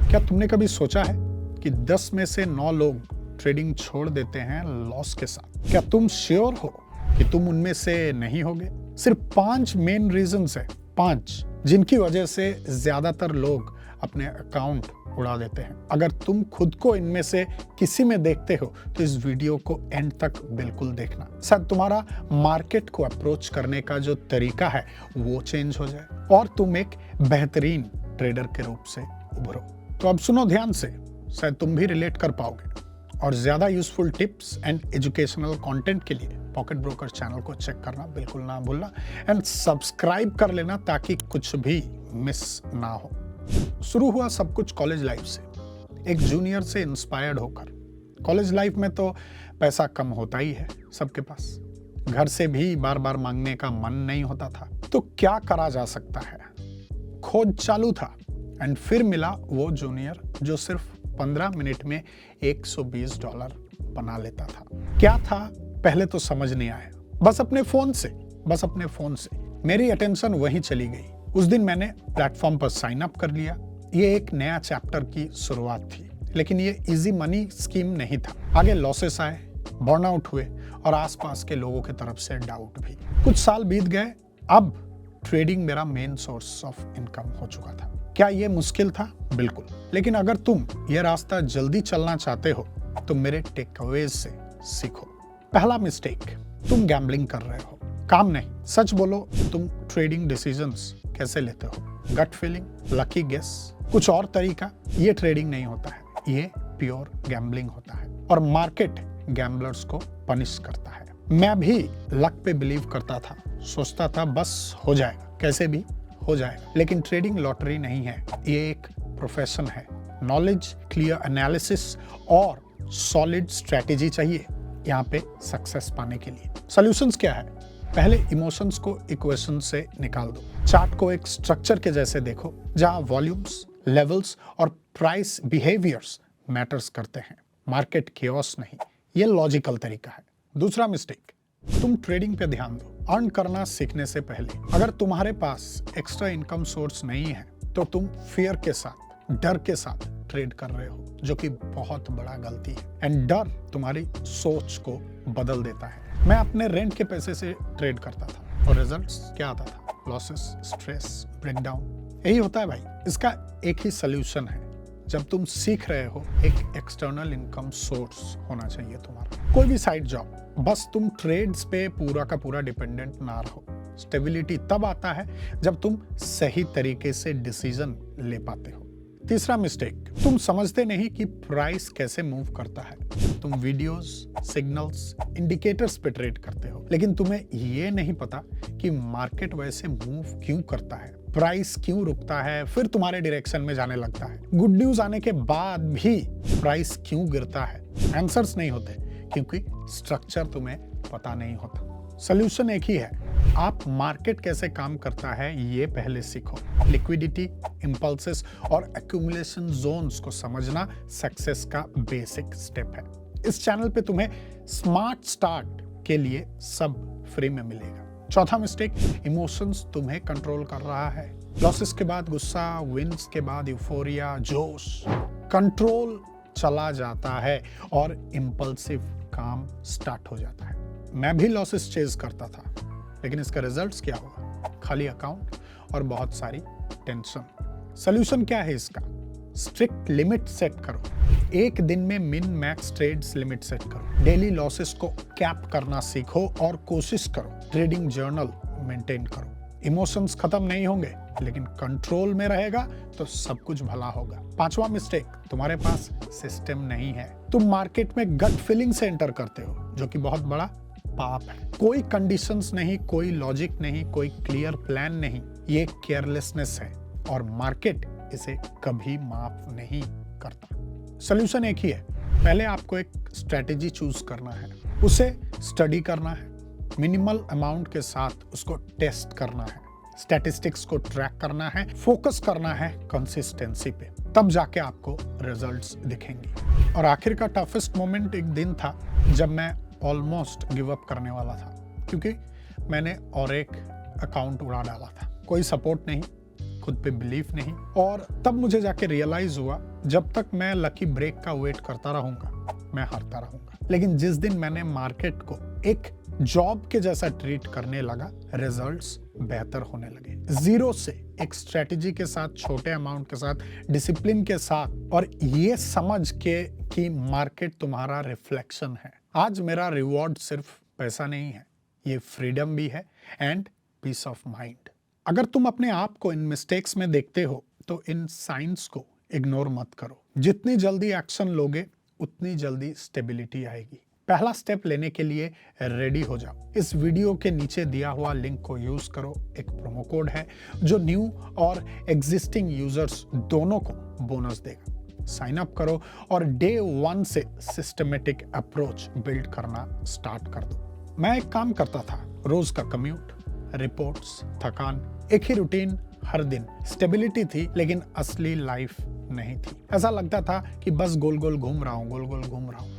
क्या तुमने कभी सोचा है कि 10 में से 9 लोग ट्रेडिंग छोड़ देते हैं लॉस के साथ? क्या तुम श्योर हो कि तुम उनमें से नहीं होगे? सिर्फ 5 मेन रीजंस है, 5 जिनकी वजह से ज्यादातर लोग अपने अकाउंट उड़ा देते हैं। अगर तुम खुद को इनमें से किसी में देखते हो तो इस वीडियो को एंड तक बिल्कुल देखना। शायद तुम्हारा मार्केट को अप्रोच करने का जो तरीका है वो चेंज हो जाए और तुम एक बेहतरीन ट्रेडर के रूप से उभरो। तो अब सुनो ध्यान से, शायद तुम भी रिलेट कर पाओगे। और ज्यादा useful tips and educational content के लिए पॉकेट ब्रोकर चैनल को चेक करना बिल्कुल ना भूलना एंड सब्सक्राइब कर लेना ताकि कुछ भी मिस ना हो। शुरू हुआ सब कुछ कॉलेज लाइफ से, एक जूनियर से इंस्पायर्ड होकर। कॉलेज लाइफ में तो पैसा कम होता ही है सबके पास, घर से भी बार बार मांगने का मन नहीं होता था। तो क्या करा जा सकता है? खोज चालू था एंड फिर मिला वो जूनियर जो सिर्फ 15 मिनट में $120 बना लेता था। क्या था पहले तो समझ नहीं आया। बस अपने फोन से मेरी अटेंशन वहीं चली गई। उस दिन मैंने प्लेटफॉर्म पर साइन अप कर लिया। ये एक नया चैप्टर की शुरुआत थी, लेकिन ये इजी मनी स्कीम नहीं था। आगे लॉसेस आए, बर्नआउट हुए और आसपास के लोगों की तरफ से डाउट भी। कुछ साल बीत गए, अब ट्रेडिंग मेरा मेन सोर्स ऑफ इनकम हो चुका था। क्या ये मुश्किल था? बिल्कुल। लेकिन अगर तुम ये रास्ता जल्दी चलना चाहते हो तो मेरे टेकअवेज से सीखो। पहला मिस्टेक, तुम गैम्बलिंग कर रहे हो। काम नहीं, सच बोलो, तुम ट्रेडिंग डिसीजंस कैसे लेते हो? गट फीलिंग, लकी गेस, कुछ और तरीका? ये ट्रेडिंग नहीं होता है, ये प्योर गैम्बलिंग होता है और मार्केट गैम्बलर्स को पनिश करता है। मैं भी लक पे बिलीव करता था, सोचता था बस हो जाएगा, कैसे भी हो जाएगा। लेकिन ट्रेडिंग लॉटरी नहीं है, ये एक प्रोफेशन है। नॉलेज, क्लियर एनालिसिस और सॉलिड स्ट्रेटेजी चाहिए यहाँ पे सक्सेस पाने के लिए। सॉल्यूशंस क्या है? पहले इमोशंस को इक्वेशन से निकाल दो। चार्ट को एक स्ट्रक्चर के जैसे देखो जहां वॉल्यूम्स, लेवल्स और प्राइस बिहेवियर्स मैटर्स करते हैं, मार्केट केओस नहीं। ये लॉजिकल तरीका है। दूसरा मिस्टेक, तुम ट्रेडिंग पे ध्यान दो अर्न करना सीखने से पहले। अगर तुम्हारे पास एक्स्ट्रा इनकम सोर्स नहीं है तो तुम फियर के साथ, डर के साथ ट्रेड कर रहे हो, जो कि बहुत बड़ा गलती है। एंड डर तुम्हारी सोच को बदल देता है। मैं अपने रेंट के पैसे से ट्रेड करता था और रिजल्ट्स क्या आता था? Losses, stress, breakdown. यही होता है भाई। इसका एक ही सोल्यूशन है। जब तुम सीख रहे हो, एक एक्सटर्नल इनकम सोर्स होना चाहिए तुम्हारा, कोई भी साइड जॉब। बस तुम ट्रेड्स पे पूरा का पूरा डिपेंडेंट ना रहो। स्टेबिलिटी तब आता है जब तुम सही तरीके से डिसीजन ले पाते हो। तीसरा मिस्टेक, तुम समझते नहीं कि प्राइस कैसे मूव करता है। तुम वीडियोस, सिग्नल्स, इंडिकेटर्स पे ट्रेड करते हो, लेकिन तुम्हें ये नहीं पता कि मार्केट वैसे मूव क्यों करता है, प्राइस क्यों रुकता है, फिर तुम्हारे डायरेक्शन में जाने लगता है। गुड न्यूज आने के बाद भी प्राइस क्यों गिरता है? आंसर्स नहीं होते क्योंकि स्ट्रक्चर तुम्हें पता नहीं होता। सोल्यूशन एक ही है, आप मार्केट कैसे काम करता है ये पहले सीखो। लिक्विडिटी, इंपल्सेस और एक्यूमुलेशन जोन्स को समझना सक्सेस का बेसिक स्टेप है। इस चैनल पे तुम्हें स्मार्ट स्टार्ट के लिए सब फ्री में मिलेगा। चौथा मिस्टेक, इमोशंस तुम्हें कंट्रोल कर रहा है। लॉसेस के बाद गुस्सा, विन्स के बाद यूफोरिया, जोश, कंट्रोल चला जाता है और इंपल्सिव काम स्टार्ट हो जाता है। मैं भी लॉसेस चेज करता था, लेकिन इसका रिजल्ट्स क्या हुआ? खाली अकाउंट और बहुत सारी टेंशन। सोल्यूशन क्या है इसका? स्ट्रिक्ट लिमिट सेट करो। एक दिन में min max trades limit set करो। डेली लॉसेस को कैप करना सीखो और कोशिश करो ट्रेडिंग जर्नल मेंटेन करो। इमोशंस खत्म नहीं होंगे, लेकिन कंट्रोल में रहेगा तो सब कुछ भला होगा। पांचवा मिस्टेक, तुम्हारे पास सिस्टम नहीं है। तुम मार्केट में गट फीलिंग से एंटर करते हो, जो कि बहुत बड़ा पाप है। कोई कंडीशंस नहीं, कोई लॉजिक नहीं, कोई क्लियर प्लान नहीं। ये केयरलेसनेस है और मार्केट इसे कभी माफ नहीं करता। सोल्यूशन एक ही है, पहले आपको एक स्ट्रेटेजी चूज करना है, उसे स्टडी करना है, मिनिमल अमाउंट के साथ उसको टेस्ट करना है, स्टैटिस्टिक्स को ट्रैक करना है, फोकस करना है कंसिस्टेंसी पे, तब जाके आपको रिजल्ट्स दिखेंगे। और आखिर का टफेस्ट मोमेंट एक दिन था जब मैं ऑलमोस्ट गिव अप करने वाला था, क्योंकि मैंने और एक अकाउंट उड़ा डाला था। कोई सपोर्ट नहीं, खुद पे बिलीफ नहीं। और तब मुझे जाके रियलाइज हुआ, जब तक मैं लकी ब्रेक का वेट करता रहूंगा मैं हारता रहूंगा। लेकिन जिस दिन मैंने मार्केट को एक जॉब के जैसा ट्रीट करने लगा, रिजल्ट्स बेहतर होने लगे। जीरो से एक स्ट्रेटेजी के साथ, छोटे अमाउंट के साथ, डिसिप्लिन के साथ, और ये समझ के कि मार्केट तुम्हारा रिफ्लेक्शन है। आज मेरा रिवॉर्ड सिर्फ पैसा नहीं है, ये फ्रीडम भी है एंड पीस ऑफ माइंड। अगर तुम अपने आप को इन मिस्टेक्स में देखते हो तो इन साइंस को इग्नोर मत करो। जितनी जल्दी एक्शन लोगे उतनी जल्दी स्टेबिलिटी आएगी। पहला स्टेप लेने के लिए रेडी हो जाओ। इस वीडियो के नीचे दिया हुआ लिंक को यूज करो। एक प्रोमो कोड है जो न्यू और एग्जिस्टिंग यूजर्स दोनों को बोनस देगा। साइन अप करो और डे 1 से सिस्टमेटिक अप्रोच बिल्ड करना स्टार्ट कर दो। मैं एक काम करता था, रोज का कम्यूट, रिपोर्ट्स, थकान, एक ही रूटीन हर दिन। स्टेबिलिटी थी लेकिन असली लाइफ नहीं थी। ऐसा लगता था कि बस गोल गोल घूम रहा हूँ, गोल गोल घूम रहा हूँ।